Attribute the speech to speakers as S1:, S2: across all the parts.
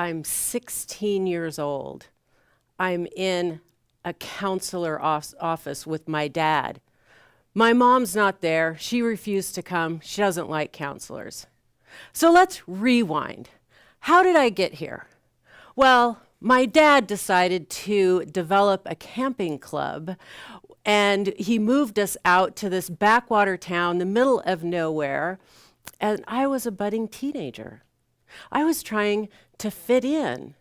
S1: I'm 16 years old. I'm in a counselor office with my dad. My mom's not there. She refused to come. She doesn't like counselors. So let's rewind. How did I get here? Well, my dad decided to develop a camping club, and he moved us out to this backwater town, the middle of nowhere, and I was a budding teenager. I was trying to fit in.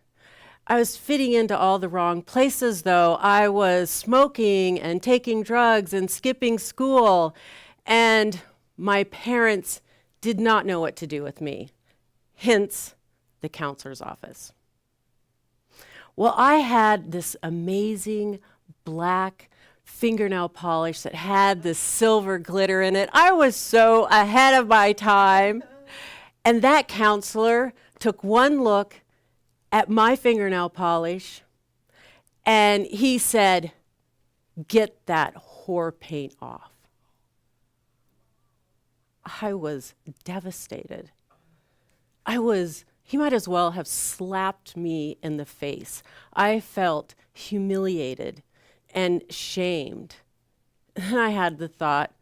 S1: I was fitting into all the wrong places, though. I was smoking and taking drugs and skipping school, and my parents did not know what to do with me, hence the counselor's office. Well, I had this amazing black fingernail polish that had this silver glitter in it. I was so ahead of my time. And that counselor took one look at my fingernail polish and he said, "Get that whore paint off." I was devastated. He might as well have slapped me in the face. I felt humiliated and shamed. And I had the thought,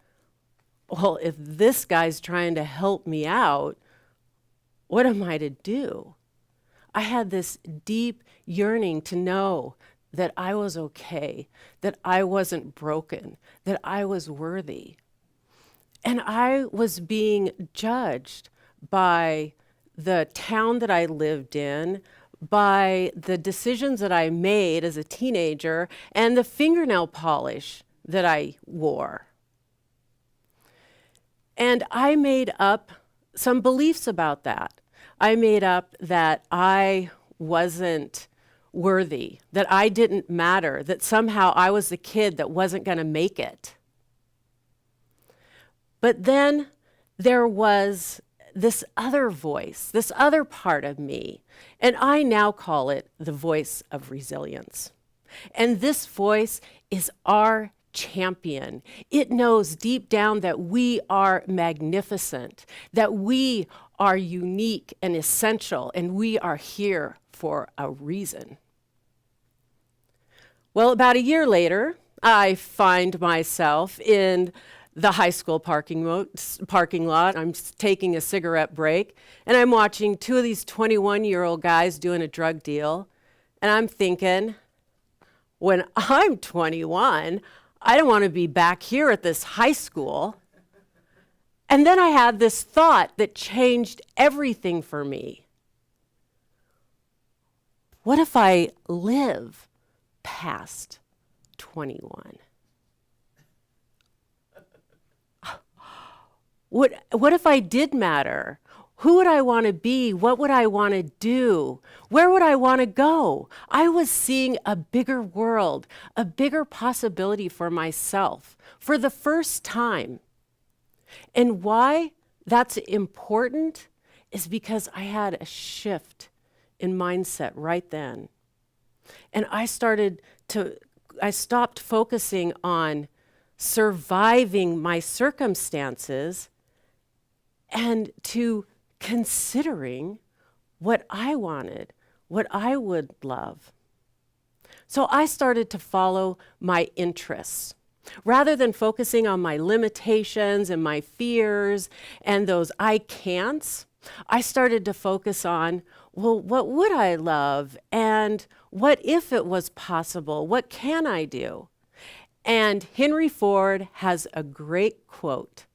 S1: well, if this guy's trying to help me out, what am I to do? I had this deep yearning to know that I was okay, that I wasn't broken, that I was worthy. And I was being judged by the town that I lived in, by the decisions that I made as a teenager, and the fingernail polish that I wore. And I made up some beliefs about that. I made up that I wasn't worthy, that I didn't matter, that somehow I was the kid that wasn't going to make it. But then there was this other voice, this other part of me, and I now call it the voice of resilience. And this voice is our champion. It knows deep down that we are magnificent, that we are unique and essential, and we are here for a reason. Well, about a year later, I find myself in the high school parking lot. I'm taking a cigarette break, and I'm watching two of these 21-year-old guys doing a drug deal, and I'm thinking, when I'm 21, I don't want to be back here at this high school. And then I had this thought that changed everything for me. What if I live past 21? What if I did matter? Who would I want to be? What would I want to do? Where would I want to go? I was seeing a bigger world, a bigger possibility for myself for the first time. And why that's important is because I had a shift in mindset right then. And I stopped focusing on surviving my circumstances and to considering what I wanted, what I would love. So I started to follow my interests. Rather than focusing on my limitations and my fears and those I can'ts, I started to focus on, well, what would I love? And what if it was possible? What can I do? And Henry Ford has a great quote.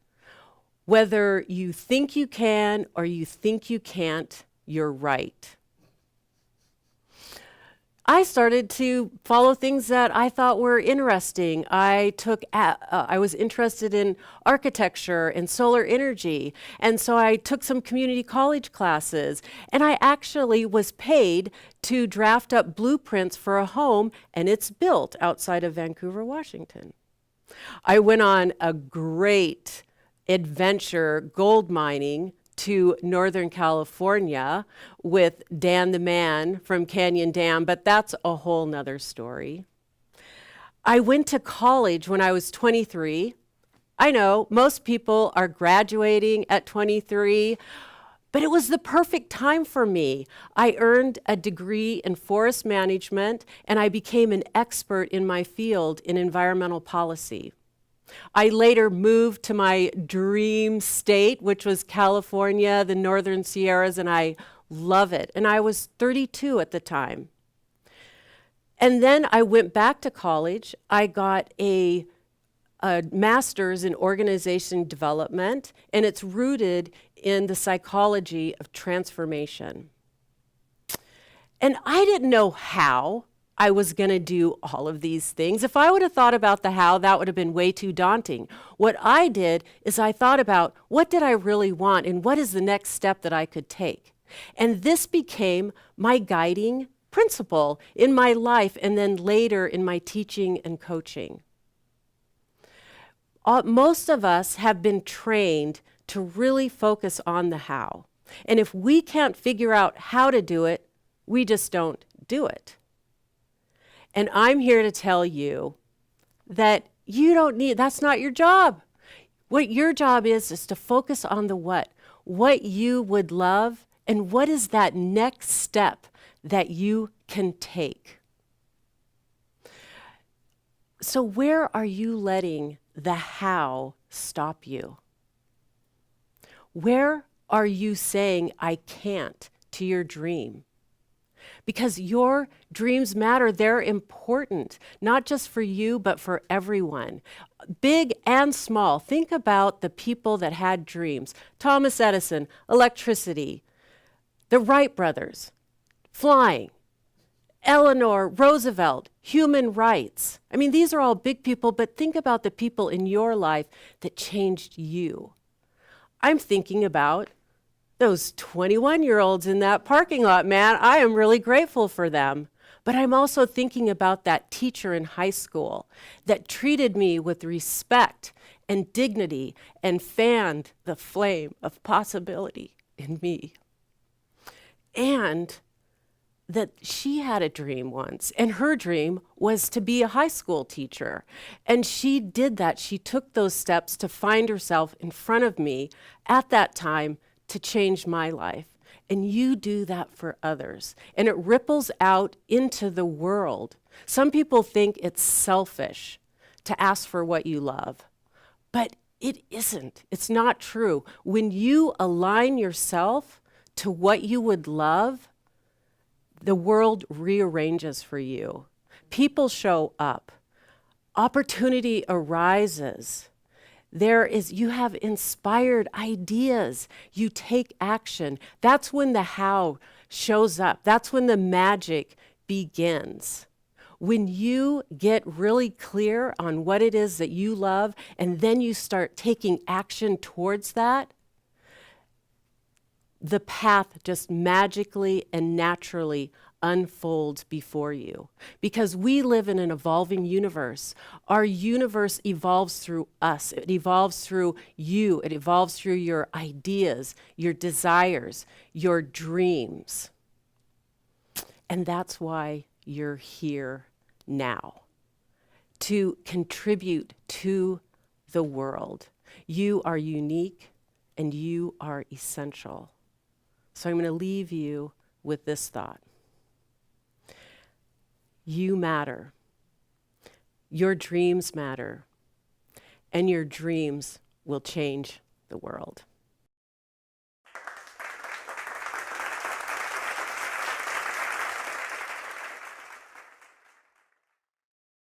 S1: Whether you think you can or you think you can't, you're right. I started to follow things that I thought were interesting. I was interested in architecture and solar energy, and so I took some community college classes, and I actually was paid to draft up blueprints for a home, and it's built outside of Vancouver, Washington. I went on a great adventure gold mining to Northern California with Dan the Man from Canyon Dam, but that's a whole nother story. I went to college when I was 23. I know most people are graduating at 23. But it was the perfect time for me. I earned a degree in forest management, and I became an expert in my field in environmental policy. I later moved to my dream state, which was California, the Northern Sierras, and I love it. And I was 32 at the time. And then I went back to college. I got a master's in organization development, and it's rooted in the psychology of transformation. And I didn't know how I was going to do all of these things. If I would have thought about the how, that would have been way too daunting. What I did is I thought about what did I really want and what is the next step that I could take. And this became my guiding principle in my life and then later in my teaching and coaching. Most of us have been trained to really focus on the how. And if we can't figure out how to do it, we just don't do it. And I'm here to tell you that you don't need, that's not your job. What your job is to focus on the what you would love, and what is that next step that you can take. So where are you letting the how stop you? Where are you saying, I can't, to your dream? Because your dreams matter. They're important, not just for you, but for everyone, big and small. Think about the people that had dreams. Thomas Edison, electricity. The Wright brothers, flying. Eleanor Roosevelt, human rights. I mean, these are all big people, but think about the people in your life that changed you. I'm thinking about those 21-year-olds in that parking lot, man. I am really grateful for them. But I'm also thinking about that teacher in high school that treated me with respect and dignity and fanned the flame of possibility in me. And that she had a dream once, and her dream was to be a high school teacher. And she did that. She took those steps to find herself in front of me at that time to change my life. And you do that for others. And it ripples out into the world. Some people think it's selfish to ask for what you love, but it isn't. It's not true. When you align yourself to what you would love, the world rearranges for you. People show up. Opportunity arises. You have inspired ideas. You take action. That's when the how shows up. That's when the magic begins. When you get really clear on what it is that you love, and then you start taking action towards that, the path just magically and naturally unfolds before you. Because we live in an evolving universe. Our universe evolves through us. It evolves through you. It evolves through your ideas, your desires, your dreams. And that's why you're here now, to contribute to the world. You are unique and you are essential. So I'm going to leave you with this thought. You matter. Your dreams matter. And your dreams will change the world.